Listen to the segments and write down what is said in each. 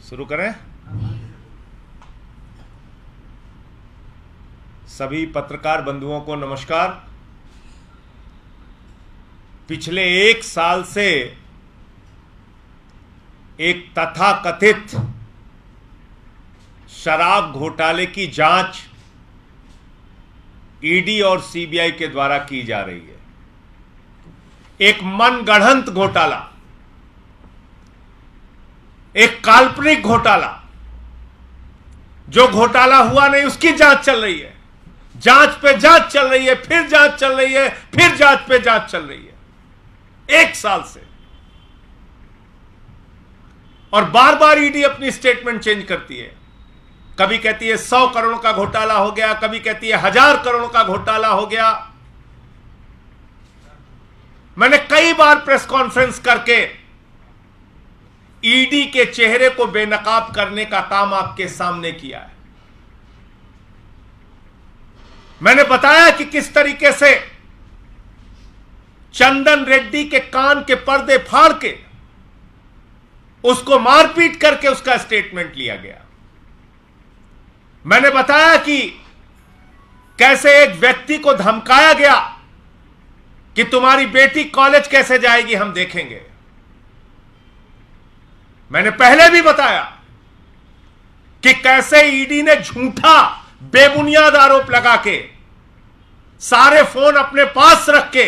शुरू करें। सभी पत्रकार बंधुओं को नमस्कार। पिछले एक साल से एक तथाकथित शराब घोटाले की जांच ईडी और सीबीआई के द्वारा की जा रही है। एक मनगढ़ंत घोटाला, एक काल्पनिक घोटाला, जो घोटाला हुआ नहीं उसकी जांच चल रही है। जांच पे जांच चल रही है, फिर जांच चल रही है, फिर जांच पे जांच चल रही है एक साल से। और बार बार ईडी अपनी स्टेटमेंट चेंज करती है। कभी कहती है 100 करोड़ का घोटाला हो गया, कभी कहती है 1000 करोड़ का घोटाला हो गया। मैंने कई बार प्रेस कॉन्फ्रेंस करके ईडी के चेहरे को बेनकाब करने का काम आपके सामने किया है। मैंने बताया कि किस तरीके से चंदन रेड्डी के कान के पर्दे फाड़ के उसको मारपीट करके उसका स्टेटमेंट लिया गया। मैंने बताया कि कैसे एक व्यक्ति को धमकाया गया कि तुम्हारी बेटी कॉलेज कैसे जाएगी, हम देखेंगे। मैंने पहले भी बताया कि कैसे ईडी ने झूठा बेबुनियाद आरोप लगा के सारे फोन अपने पास रख के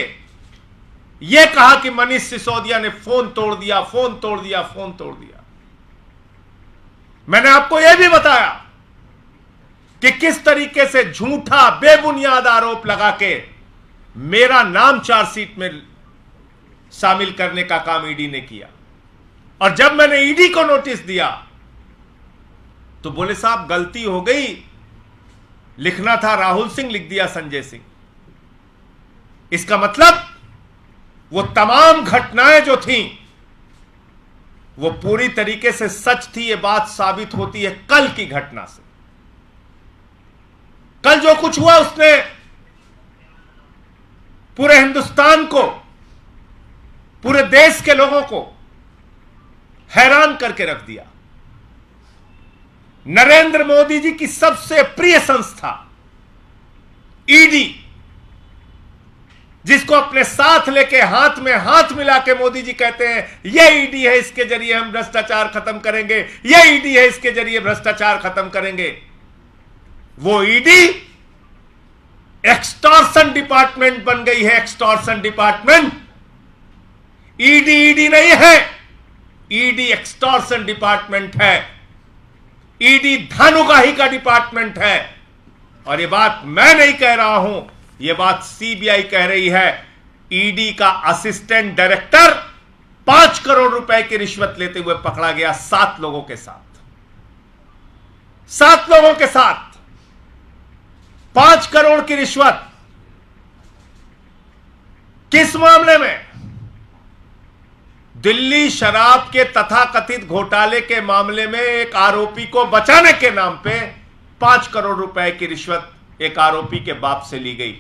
यह कहा कि मनीष सिसोदिया ने फोन तोड़ दिया, फोन तोड़ दिया, फोन तोड़ दिया। मैंने आपको यह भी बताया कि किस तरीके से झूठा बेबुनियाद आरोप लगा के मेरा नाम चार्जशीट में शामिल करने का काम ईडी ने किया। और जब मैंने ईडी को नोटिस दिया तो बोले साहब गलती हो गई, लिखना था राहुल सिंह, लिख दिया संजय सिंह। इसका मतलब वो तमाम घटनाएं जो थीं वो पूरी तरीके से सच थी। ये बात साबित होती है कल की घटना से। कल जो कुछ हुआ उसने पूरे हिंदुस्तान को, पूरे देश के लोगों को हैरान करके रख दिया। नरेंद्र मोदी जी की सबसे प्रिय संस्था ईडी, जिसको अपने साथ लेके हाथ में हाथ मिला के मोदी जी कहते हैं यह ईडी है, इसके जरिए हम भ्रष्टाचार खत्म करेंगे, यह ईडी है, इसके जरिए भ्रष्टाचार खत्म करेंगे। वो ईडी एक्सटॉर्शन डिपार्टमेंट बन गई है। Extortion department. ईडी ईडी नहीं है, ईडी एक्सटॉर्शन डिपार्टमेंट है। ईडी धनुगाही का डिपार्टमेंट है। और यह बात मैं नहीं कह रहा हूं, यह बात सीबीआई कह रही है। ईडी का असिस्टेंट डायरेक्टर 5 करोड़ रुपए की रिश्वत लेते हुए पकड़ा गया 7 लोगों के साथ। 7 लोगों के साथ 5 करोड़ की रिश्वत। किस मामले में? दिल्ली शराब के तथाकथित घोटाले के मामले में एक आरोपी को बचाने के नाम पे 5 करोड़ रुपए की रिश्वत एक आरोपी के बाप से ली गई,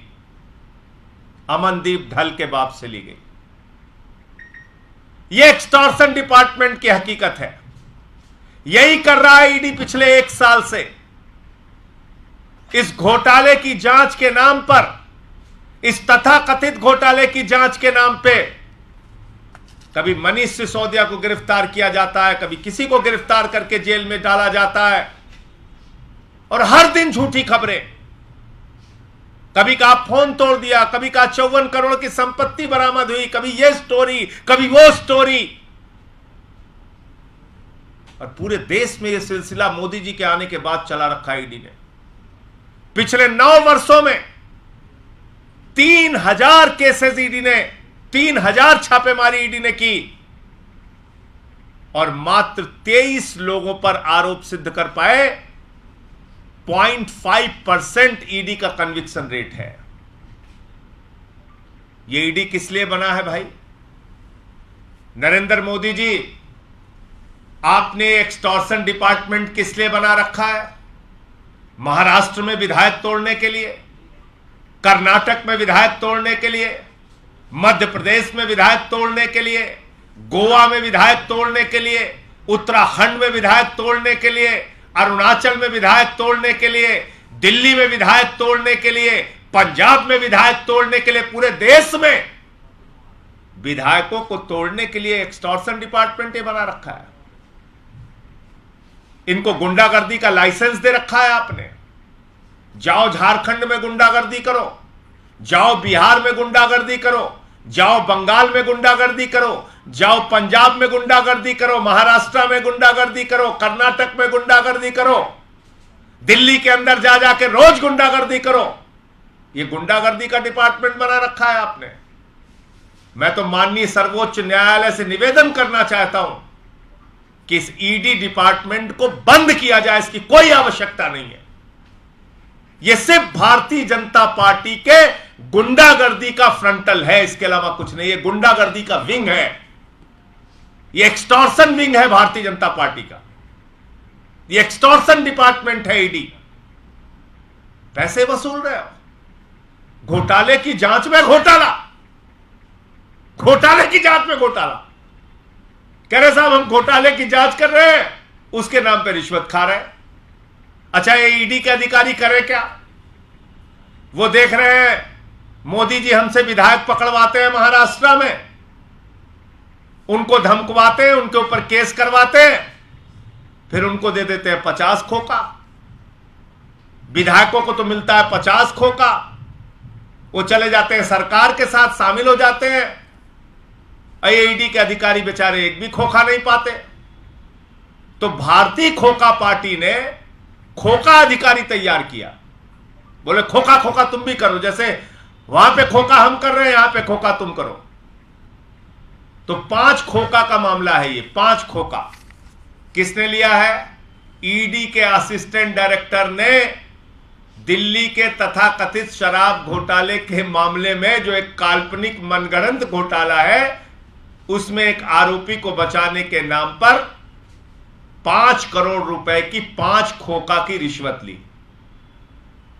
अमनदीप ढल के बाप से ली गई। यह एक्सटॉर्शन डिपार्टमेंट की हकीकत है। यही कर रहा है ईडी पिछले एक साल से। इस घोटाले की जांच के नाम पर, इस तथाकथित घोटाले की जांच के नाम पे कभी मनीष सिसोदिया को गिरफ्तार किया जाता है, कभी किसी को गिरफ्तार करके जेल में डाला जाता है, और हर दिन झूठी खबरें। कभी कहा फोन तोड़ दिया, कभी कहा 54 करोड़ की संपत्ति बरामद हुई, कभी यह स्टोरी, कभी वो स्टोरी। और पूरे देश में यह सिलसिला मोदी जी के आने के बाद चला रखा ईडी ने। पिछले 9 वर्षों में 3000 केसेस ईडी ने, 3000 छापेमारी ईडी ने की और मात्र 23 लोगों पर आरोप सिद्ध कर पाए। 0.5% ईडी का कन्विक्शन रेट है। यह ईडी किस लिए बना है भाई? नरेंद्र मोदी जी, आपने एक्सटॉर्शन डिपार्टमेंट किस लिए बना रखा है? महाराष्ट्र में विधायक तोड़ने के लिए, कर्नाटक में विधायक तोड़ने के लिए, मध्य प्रदेश में विधायक तोड़ने के लिए, गोवा में विधायक तोड़ने के लिए, उत्तराखंड में विधायक तोड़ने के लिए, अरुणाचल में विधायक तोड़ने के लिए, दिल्ली में विधायक तोड़ने के लिए, पंजाब में विधायक तोड़ने के लिए, पूरे देश में विधायकों को तोड़ने के लिए एक्सटॉर्शन डिपार्टमेंट बना रखा है। इनको गुंडागर्दी का लाइसेंस दे रखा है आपने। जाओ झारखंड में गुंडागर्दी करो, जाओ बिहार में गुंडागर्दी करो, जाओ बंगाल में गुंडागर्दी करो, जाओ पंजाब में गुंडागर्दी करो, महाराष्ट्र में गुंडागर्दी करो, कर्नाटक में गुंडागर्दी करो, दिल्ली के अंदर जा जाके रोज गुंडागर्दी करो। ये गुंडागर्दी का डिपार्टमेंट बना रखा है आपने। मैं तो माननीय सर्वोच्च न्यायालय से निवेदन करना चाहता हूं कि इस ईडी डिपार्टमेंट को बंद किया जाए। इसकी कोई आवश्यकता नहीं है। यह सिर्फ भारतीय जनता पार्टी के गुंडागर्दी का फ्रंटल है, इसके अलावा कुछ नहीं। यह गुंडागर्दी का विंग है, यह एक्सटॉर्शन विंग है भारतीय जनता पार्टी का। यह एक्सटॉर्शन डिपार्टमेंट है ईडी। पैसे वसूल रहे हो, घोटाले की जांच में घोटाला, घोटाले की जांच में घोटाला। कह रहे साहब हम घोटाले की जांच कर रहे हैं, उसके नाम पे रिश्वत खा रहे हैं। अच्छा, ये ईडी के अधिकारी करे क्या? वो देख रहे हैं मोदी जी हमसे विधायक पकड़वाते हैं महाराष्ट्र में, उनको धमकवाते हैं, उनके ऊपर केस करवाते हैं, फिर उनको दे देते हैं 50 खोखा। विधायकों को तो मिलता है 50 खोखा, वो चले जाते हैं सरकार के साथ शामिल हो जाते हैं। ईडी के अधिकारी बेचारे एक भी खोखा नहीं पाते। तो भारतीय खोखा पार्टी ने खोखा अधिकारी तैयार किया। बोले खोखा खोखा तुम भी करो, जैसे वहां पे खोखा हम कर रहे हैं यहां पे खोखा तुम करो। तो 5 खोखा का मामला है ये। 5 खोखा किसने लिया है? ईडी के असिस्टेंट डायरेक्टर ने दिल्ली के तथाकथित शराब घोटाले के मामले में, जो एक काल्पनिक मनगढ़ंत घोटाला है, उसमें एक आरोपी को बचाने के नाम पर 5 करोड़ रुपए की 5 खोखा की रिश्वत ली।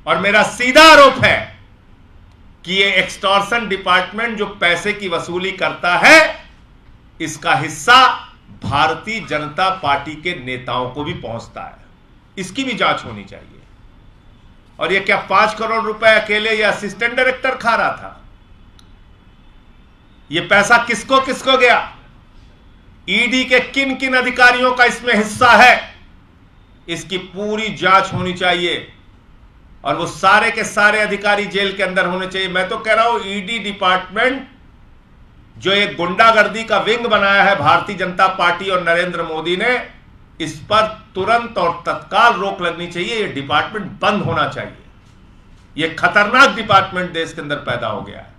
और मेरा सीधा आरोप है कि ये एक्सटॉर्शन डिपार्टमेंट जो पैसे की वसूली करता है, इसका हिस्सा भारतीय जनता पार्टी के नेताओं को भी पहुंचता है। इसकी भी जांच होनी चाहिए। और ये क्या 5 करोड़ रुपए अकेले ये असिस्टेंट डायरेक्टर खा रहा था? ये पैसा किसको किसको गया? ईडी के किन किन अधिकारियों का इसमें हिस्सा है? इसकी पूरी जांच होनी चाहिए और वो सारे के सारे अधिकारी जेल के अंदर होने चाहिए। मैं तो कह रहा हूं ईडी डिपार्टमेंट जो एक गुंडागर्दी का विंग बनाया है भारतीय जनता पार्टी और नरेंद्र मोदी ने, इस पर तुरंत और तत्काल रोक लगनी चाहिए। यह डिपार्टमेंट बंद होना चाहिए। यह खतरनाक डिपार्टमेंट देश के अंदर पैदा हो गया है।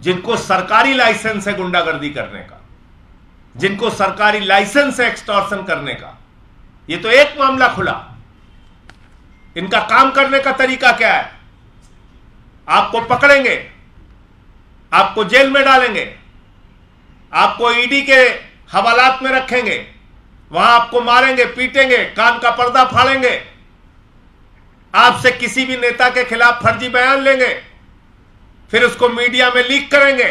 जिनको सरकारी लाइसेंस है गुंडागर्दी करने का, जिनको सरकारी लाइसेंस है एक्सटॉर्शन करने का, यह तो एक मामला खुला। इनका काम करने का तरीका क्या है? आपको पकड़ेंगे, आपको जेल में डालेंगे, आपको ईडी के हवालात में रखेंगे, वहां आपको मारेंगे, पीटेंगे, कान का पर्दा फाड़ेंगे, आपसे किसी भी नेता के खिलाफ फर्जी बयान लेंगे, फिर उसको मीडिया में लीक करेंगे,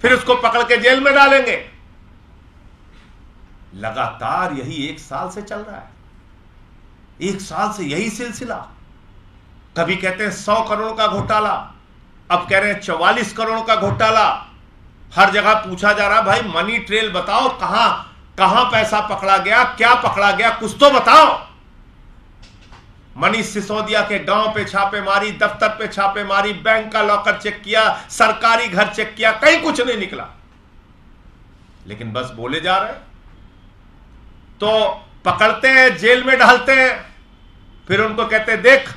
फिर उसको पकड़ के जेल में डालेंगे। लगातार यही 1 साल से चल रहा है। 1 साल से यही सिलसिला। कभी कहते हैं 100 करोड़ का घोटाला, अब कह रहे हैं 44 करोड़ का घोटाला। हर जगह पूछा जा रहा भाई मनी ट्रेल बताओ, कहां कहां पैसा पकड़ा गया, क्या पकड़ा गया, कुछ तो बताओ। मनीष सिसोदिया के गांव पे छापेमारी, दफ्तर पे छापेमारी, बैंक का लॉकर चेक किया, सरकारी घर चेक किया, कहीं कुछ नहीं निकला। लेकिन बस बोले जा रहे। तो पकड़ते हैं, जेल में डालते हैं, फिर उनको कहते हैं देख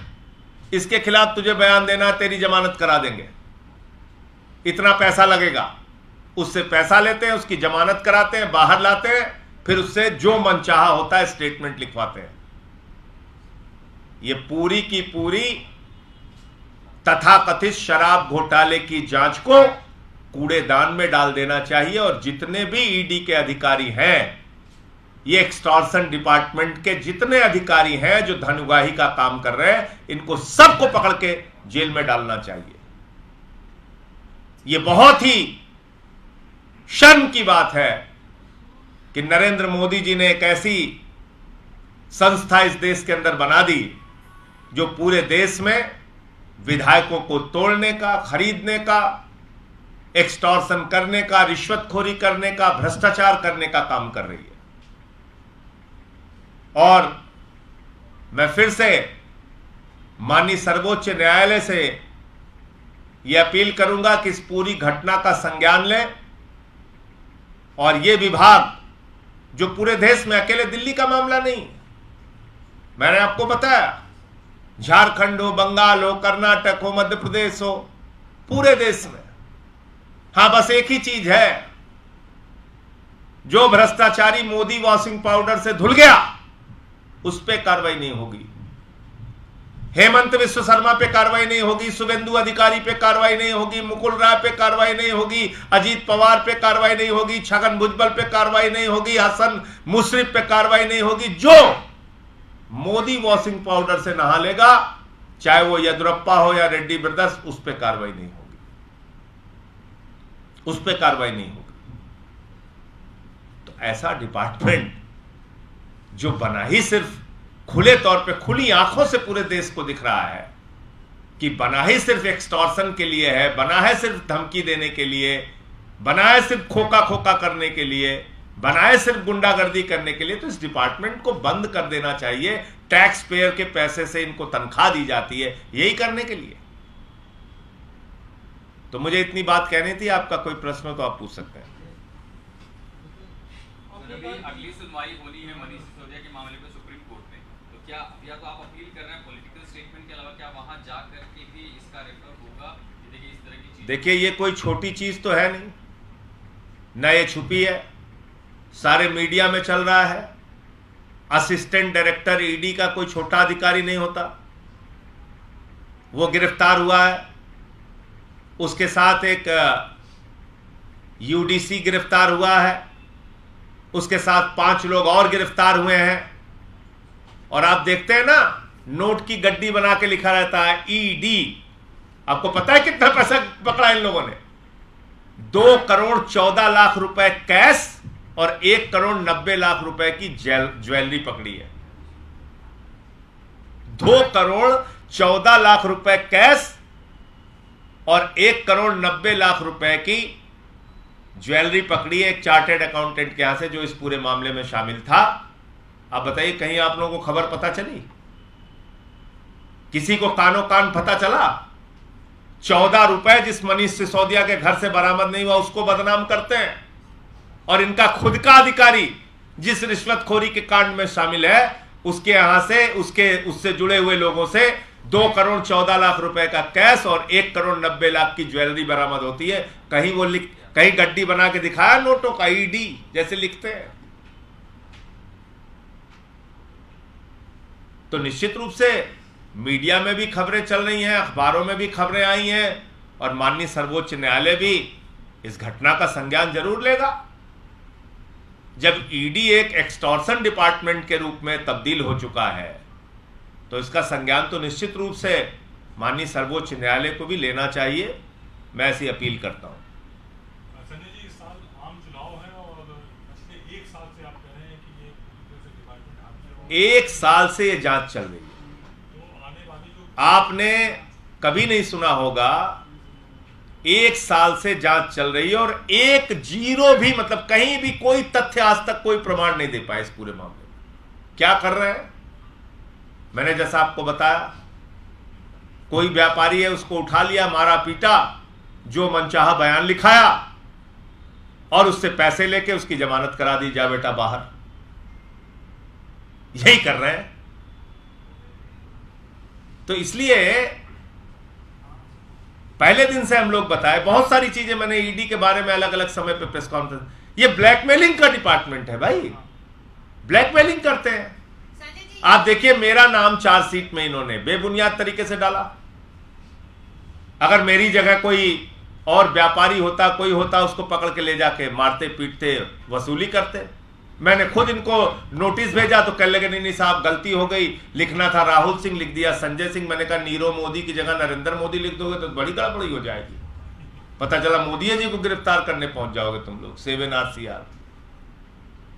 इसके खिलाफ तुझे बयान देना, तेरी जमानत करा देंगे, इतना पैसा लगेगा। उससे पैसा लेते हैं, उसकी जमानत कराते हैं, बाहर लाते हैं, फिर उससे जो मनचाहा होता है स्टेटमेंट लिखवाते हैं। ये पूरी की पूरी तथाकथित शराब घोटाले की जांच को कूड़ेदान में डाल देना चाहिए। और जितने भी ईडी के अधिकारी हैं, ये एक्सटॉर्शन डिपार्टमेंट के जितने अधिकारी हैं जो धन उगाही का काम कर रहे हैं, इनको सबको पकड़ के जेल में डालना चाहिए। ये बहुत ही शर्म की बात है कि नरेंद्र मोदी जी ने एक ऐसी संस्था इस देश के अंदर बना दी जो पूरे देश में विधायकों को तोड़ने का, खरीदने का, एक्सटॉर्शन करने का, रिश्वतखोरी करने का, भ्रष्टाचार करने का काम कर रही है। और मैं फिर से माननीय सर्वोच्च न्यायालय से यह अपील करूंगा कि इस पूरी घटना का संज्ञान लें और यह विभाग, जो पूरे देश में, अकेले दिल्ली का मामला नहीं, मैंने आपको बताया, झारखंड हो, बंगाल हो, कर्नाटक हो, मध्य प्रदेश हो, पूरे देश में। हां, बस एक ही चीज है, जो भ्रष्टाचारी मोदी वॉशिंग पाउडर से धुल गया उस पर कार्रवाई नहीं होगी, हेमंत विश्व शर्मा पे कार्रवाई नहीं होगी, शुभेंदु अधिकारी पे कार्रवाई नहीं होगी, मुकुल राय पे कार्रवाई नहीं होगी, अजीत पवार पे कार्रवाई नहीं होगी, छगन भुजबल पे कार्रवाई नहीं होगी, हसन मुशर्रफ पे कार्रवाई नहीं होगी। जो मोदी वॉशिंग पाउडर से नहा लेगा, चाहे वो येदियुरप्पा हो या रेड्डी ब्रदर्स, उस पर कार्रवाई नहीं होगी, उस पर कार्रवाई नहीं होगी। तो ऐसा डिपार्टमेंट जो बना ही सिर्फ खुले तौर पे, खुली आंखों से पूरे देश को दिख रहा है कि बना ही सिर्फ एक्सटॉर्शन के लिए है, बना है सिर्फ धमकी देने के लिए, बना है सिर्फ खोखा खोखा करने के लिए, बना है सिर्फ गुंडागर्दी करने के लिए, तो इस डिपार्टमेंट को बंद कर देना चाहिए। टैक्स पेयर के पैसे से इनको तनख्वाह दी जाती है यही करने के लिए। तो मुझे इतनी बात कहनी थी। आपका कोई प्रश्न हो तो आप पूछ सकते हैं। अगली सुनवाई होनी है मनीष सिसोदिया के मामले में सुप्रीम कोर्ट में, तो क्या या तो आप अपील कर रहे हैं पॉलिटिकल स्टेटमेंट के अलावा, क्या वहां जाकर के भी इसका रेफर होगा? देखिए, इस तरह की चीज, देखिए, ये कोई छोटी चीज तो है नहीं, ना ये छुपी है, सारे मीडिया में चल रहा है। असिस्टेंट डायरेक्टर ईडी का कोई छोटा अधिकारी नहीं होता, वो गिरफ्तार हुआ है, उसके साथ एक यूडीसी गिरफ्तार हुआ है, उसके साथ 5 लोग और गिरफ्तार हुए हैं। और आप देखते हैं ना, नोट की गड्डी बना के लिखा रहता है ईडी। आपको पता है कितना पैसा पकड़ा इन लोगों ने? 2 करोड़ 14 लाख रुपए कैश और 1 करोड़ 90 लाख रुपए की ज्वेलरी पकड़ी है। 2 करोड़ 14 लाख रुपए कैश और 1 करोड़ 90 लाख रुपए की ज्वेलरी पकड़ी है एक चार्टेड अकाउंटेंट के यहां से, जो इस पूरे मामले में शामिल था। आप बताइए, कहीं आप लोगों को खबर पता चली? किसी को कानो कान पता चला? 14 रुपए जिस मनीष सिसोदिया के घर से बरामद नहीं हुआ, उसको बदनाम करते हैं। और इनका खुद का अधिकारी जिस रिश्वतखोरी के कांड में शामिल है, उसके यहां से, उससे जुड़े हुए लोगों से 2 करोड़ 14 लाख रुपए का कैश और 1 करोड़ 90 लाख की ज्वेलरी बरामद होती है। कहीं गड्डी बना के दिखाया नोटों का, ईडी जैसे लिखते हैं। तो निश्चित रूप से मीडिया में भी खबरें चल रही हैं, अखबारों में भी खबरें आई हैं, और माननीय सर्वोच्च न्यायालय भी इस घटना का संज्ञान जरूर लेगा। जब ईडी एक एक्सटॉर्शन डिपार्टमेंट के रूप में तब्दील हो चुका है, तो इसका संज्ञान तो निश्चित रूप से माननीय सर्वोच्च न्यायालय को भी लेना चाहिए। मैं ऐसी अपील करता हूं। संजय जी, इस साल आम चुनाव है और पिछले 1 साल से आप कह रहे हैं कि ये डिपार्टमेंट आपके 1 साल से ये जांच चल रही है। तो आने वाली जो आपने कभी नहीं सुना होगा, 1 साल से जांच चल रही है और 1 जीरो भी, मतलब कहीं भी कोई तथ्य आज तक कोई प्रमाण नहीं दे पाया इस पूरे मामले में। क्या कर रहे हैं? मैंने जैसा आपको बताया, कोई व्यापारी है, उसको उठा लिया, मारा पीटा, जो मनचाहा बयान लिखाया और उससे पैसे लेके उसकी जमानत करा दी, जा बेटा बाहर। यही कर रहे हैं। तो इसलिए पहले दिन से हम लोग बताए, बहुत सारी चीजें मैंने ईडी के बारे में अलग अलग समय पे प्रेस कॉन्फ्रेंस, ये ब्लैकमेलिंग का डिपार्टमेंट है भाई, ब्लैकमेलिंग करते हैं। आप देखिए, मेरा नाम चार्जशीट में इन्होंने बेबुनियाद तरीके से डाला। अगर मेरी जगह कोई और व्यापारी होता, कोई होता, उसको पकड़ के ले जाके मारते पीटते, वसूली करते। मैंने खुद इनको नोटिस भेजा तो कहने लगे नहीं नहीं साहब गलती हो गई, लिखना था राहुल सिंह, लिख दिया संजय सिंह। मैंने कहा नीरव मोदी की जगह नरेंद्र मोदी लिख दोगे तो बड़ी गड़बड़ी हो जाएगी। पता चला मोदी जी को गिरफ्तार करने पहुंच जाओगे तुम लोग, 7 RCR।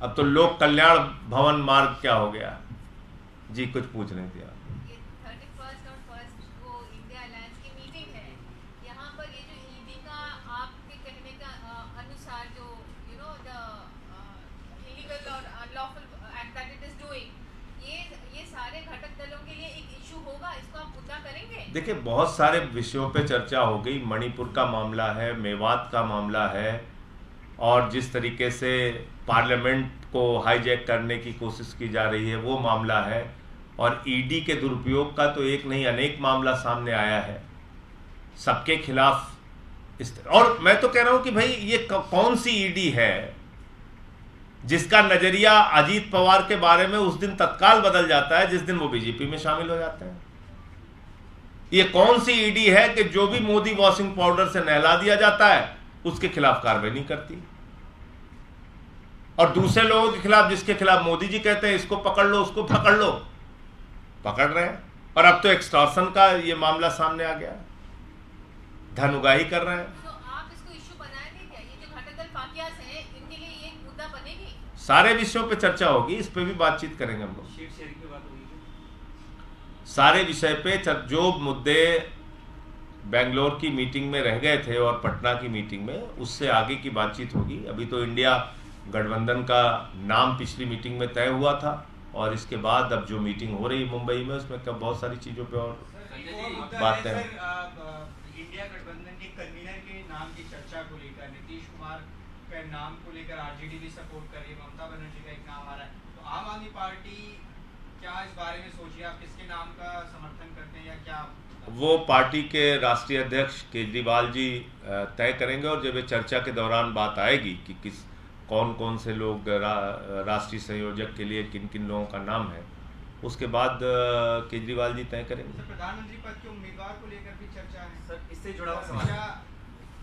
अब तो लोक कल्याण भवन मार्ग क्या हो गया जी? कुछ पूछ रहे थे आप? ये 31st और 1st वो इंडिया अलायंस की मीटिंग है, यहाँ पर ये जो ईडी का आपके कहने का अनुसार जो द इलीगल और unlawful act that it is doing, ये सारे घटक दलों के लिए एक इशू होगा, इसको आप मुद्दा करेंगे? देखिए, बहुत सारे विषयों पे चर्चा हो गई। मणिपुर का मामला है, मेवात का मामला है, और जिस तरीके से पार्लियामेंट को हाईजैक करने की कोशिश की जा रही है वो मामला है, और ईडी के दुरुपयोग का तो एक नहीं अनेक मामला सामने आया है सबके खिलाफ। और मैं तो कह रहा हूं कि भाई ये कौन सी ईडी है जिसका नजरिया अजीत पवार के बारे में उस दिन तत्काल बदल जाता है जिस दिन वो बीजेपी में शामिल हो जाते हैं? ये कौन सी ईडी है कि जो भी मोदी वॉशिंग पाउडर से नहला दिया जाता है उसके खिलाफ कार्रवाई नहीं करती, और दूसरे लोगों के खिलाफ, जिसके खिलाफ मोदी जी कहते हैं इसको पकड़ लो उसको पकड़ लो, पकड़ रहे हैं। और अब तो एक्सटॉर्शन का ये मामला सामने आ गया, धन उगाही कर रहे हैं। तो आप इसको इशू बनाएंगे क्या? ये जो घटक दल फाकियास हैं इनके लिए ये एक मुद्दा बनेगी? सारे विषयों पे चर्चा होगी, इस पे भी बातचीत करेंगे हम लोग। सारे विषय पे जो मुद्दे बेंगलोर की मीटिंग में रह गए थे और पटना की मीटिंग में, उससे आगे की बातचीत होगी। अभी तो इंडिया गठबंधन का नाम पिछली मीटिंग में तय हुआ था, और इसके बाद अब जो मीटिंग हो रही मुंबई में उसमें बहुत सारी चीजों पे और बातें हैं। इंडिया गठबंधन के कन्वीनर के नाम की चर्चा को लेकर नीतीश कुमार के नाम को लेकर आरजेडी भी सपोर्ट कर रही है, ममता बनर्जी का एक नाम आ रहा है, तो आम आदमी पार्टी क्या इस बारे में सोचिए, आप किसके नाम का समर्थन करते हैं या क्या? वो पार्टी के राष्ट्रीय अध्यक्ष केजरीवाल जी तय करेंगे, और जब ये चर्चा के दौरान बात आएगी कि कौन कौन से लोग राष्ट्रीय संयोजक के लिए किन किन लोगों का नाम है, उसके बाद केजरीवाल जी तय करेंगे। प्रधानमंत्री पद के उम्मीदवार को लेकर भी चर्चा है सर, इससे जुड़ा हुआ सवाल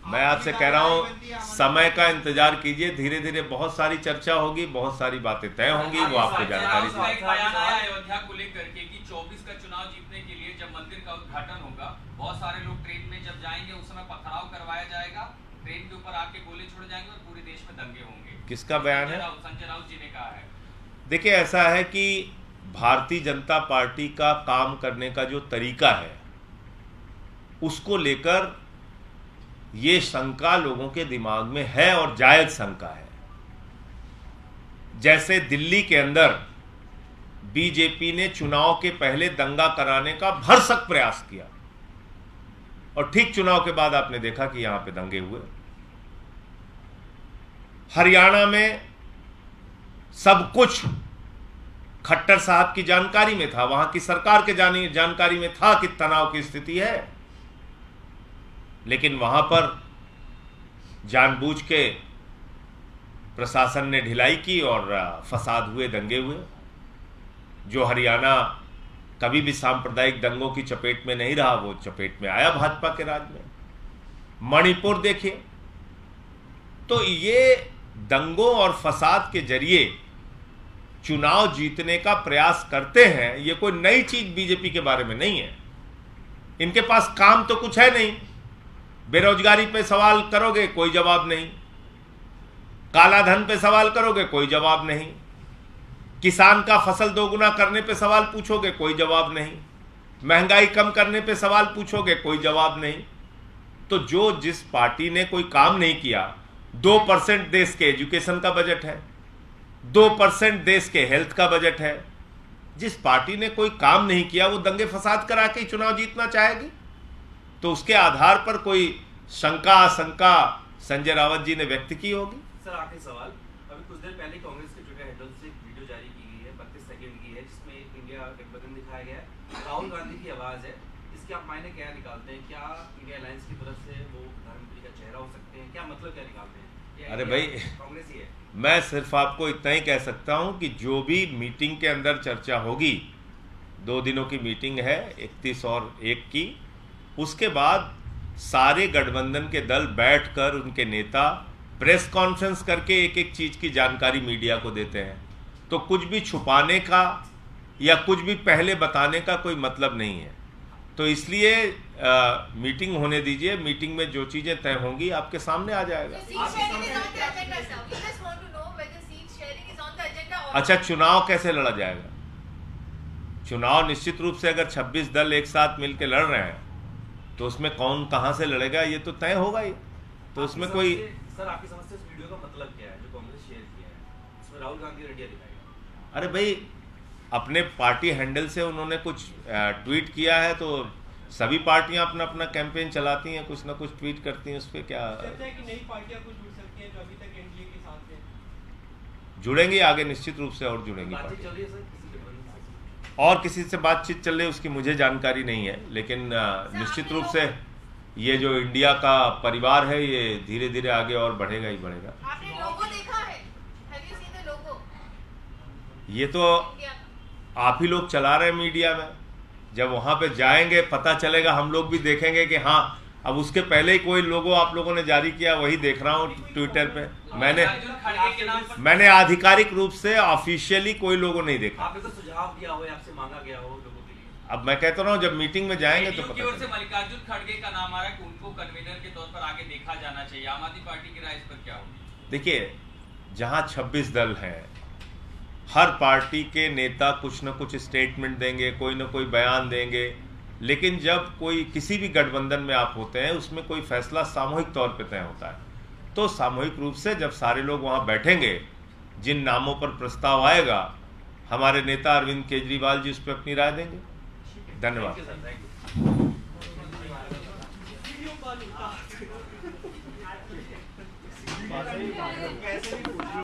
मैं आपसे कह रहा हूँ समय का इंतजार कीजिए, धीरे धीरे बहुत सारी चर्चा होगी, बहुत सारी बातें तय होंगी, वो आपको जानकारी देंगे। एक बयान आया अयोध्या को लेकर के कि 24 का चुनाव जीतने के लिए जब मंदिर का उद्घाटन होगा, बहुत सारे लोग ट्रेन में जब जाएंगे उस समय पथराव करवाया जाएगा, ट्रेन के ऊपर आके गोले छोड़े जाएंगे और पूरे देश में दंगे होंगे। किसका बयान है? संजय राउत जी ने कहा है। देखिए, ऐसा है कि भारतीय जनता पार्टी का काम करने का जो तरीका है उसको लेकर ये शंका लोगों के दिमाग में है, और जायज शंका है। जैसे दिल्ली के अंदर बीजेपी ने चुनाव के पहले दंगा कराने का भरसक प्रयास किया, और ठीक चुनाव के बाद आपने देखा कि यहां पे दंगे हुए। हरियाणा में सब कुछ खट्टर साहब की जानकारी में था, वहां की सरकार के जानकारी में था कि तनाव की स्थिति है, लेकिन वहां पर जानबूझ के प्रशासन ने ढिलाई की और फसाद हुए, दंगे हुए। जो हरियाणा कभी भी सांप्रदायिक दंगों की चपेट में नहीं रहा, वो चपेट में आया भाजपा के राज में। मणिपुर देखिए, तो ये दंगों और फसाद के जरिए चुनाव जीतने का प्रयास करते हैं। ये कोई नई चीज बीजेपी के बारे में नहीं है। इनके पास काम तो कुछ है नहीं। बेरोजगारी पे सवाल करोगे कोई जवाब नहीं, काला धन पे सवाल करोगे कोई जवाब नहीं, किसान का फसल दोगुना करने पे सवाल पूछोगे कोई जवाब नहीं, महंगाई कम करने पे सवाल पूछोगे कोई जवाब नहीं। तो जो जिस पार्टी ने कोई काम नहीं किया, 2% देश के एजुकेशन का बजट है, 2% देश के हेल्थ का बजट है, जिस पार्टी ने कोई काम नहीं किया वो दंगे फसाद करा के चुनाव जीतना चाहेगी। तो उसके आधार पर कोई शंका आशंका संजय रावत जी ने व्यक्त की होगी। सर, आखिरी सवाल, अभी कुछ देर पहले कांग्रेस के ट्विटर हैंडल से एक वीडियो जारी की गई है 32 सेकंड की है, जिसमें इंडिया गठबंधन दिखाया गया है, राहुल गांधी की आवाज है। इसके आप मायने क्या निकालते हैं? क्या इंडिया अलायंस की तरफ से वो प्रधानमंत्री का चेहरा हो सकते हैं? क्या मतलब क्या निकालते हैं? अरे भाई, कांग्रेस ही है। मैं सिर्फ आपको इतना ही कह सकता हूं कि जो भी मीटिंग के अंदर चर्चा होगी, 2 दिनों की मीटिंग है, 31 और 1 की, उसके बाद सारे गठबंधन के दल बैठकर उनके नेता प्रेस कॉन्फ्रेंस करके एक एक चीज की जानकारी मीडिया को देते हैं। तो कुछ भी छुपाने का या कुछ भी पहले बताने का कोई मतलब नहीं है। तो इसलिए मीटिंग होने दीजिए, मीटिंग में जो चीजें तय होंगी आपके सामने आ जाएगा। So seat sharing is on the agenda, sir. We just want to know whether seat sharing is on the अच्छा, चुनाव कैसे लड़ा जाएगा? चुनाव निश्चित रूप से अगर 26 दल एक साथ मिलकर लड़ रहे हैं तो उसमें कौन कहां से लड़ेगा ये तो तय होगा ही। तो उसमें कोई सर आपकी समझ से इस वीडियो का मतलब क्या है जो कांग्रेस शेयर किया है? इसमें राहुल गांधी रंडिया दिखाएगा। अरे भाई, अपने पार्टी हैंडल से उन्होंने कुछ ट्वीट किया है तो सभी पार्टियां अपना अपना कैंपेन चलाती हैं, कुछ ना कुछ ट्वीट करती हैं, उस पर क्या कि नई पार्टियां कुछ जुड़ सकती हैं जो अभी तक एनडीए के साथ हैं। जुड़ेंगी आगे निश्चित रूप से और जुड़ेंगी बातचीत पार्टी। चल रही है सर किसी के और किसी से बातचीत चल रही है उसकी मुझे जानकारी नहीं है, लेकिन निश्चित रूप से ये जो इंडिया का परिवार है ये धीरे धीरे आगे और बढ़ेगा ही बढ़ेगा। आपने लोगो देखा है? Have you seen the logo? ये तो इंडिया का। आप ही लोग चला रहे हैं मीडिया में, जब वहां पे जाएंगे पता चलेगा, हम लोग भी देखेंगे कि हाँ, अब उसके पहले ही कोई लोगो आप लोगों ने जारी किया, वही देख रहा हूँ ट्विटर पे। मल्लिकार्जुन खड़गे के नाम पर मैंने आधिकारिक रूप से ऑफिशियली कोई लोगो नहीं देखा। आपने तो सुझाव दिया हो, आपसे मांगा गया हो लोगों के लिए। अब मैं कहता रहा हूँ जब मीटिंग में जाएंगे तो ADU की पता ओर से चलेगा। मल्लिकार्जुन खड़गे का नाम आ रहा है कि उनको कन्वीनर के तौर पर आगे देखा जाना चाहिए। आम आदमी पार्टी की राय इस पर क्या होगी? देखिए, जहां 26 दल हैं, हर पार्टी के नेता कुछ न कुछ स्टेटमेंट देंगे, कोई न कोई बयान देंगे, लेकिन जब कोई किसी भी गठबंधन में आप होते हैं उसमें कोई फैसला सामूहिक तौर पे तय होता है। तो सामूहिक रूप से जब सारे लोग वहां बैठेंगे, जिन नामों पर प्रस्ताव आएगा, हमारे नेता अरविंद केजरीवाल जी उस पर अपनी राय देंगे। धन्यवाद। Thank you sir, thank you.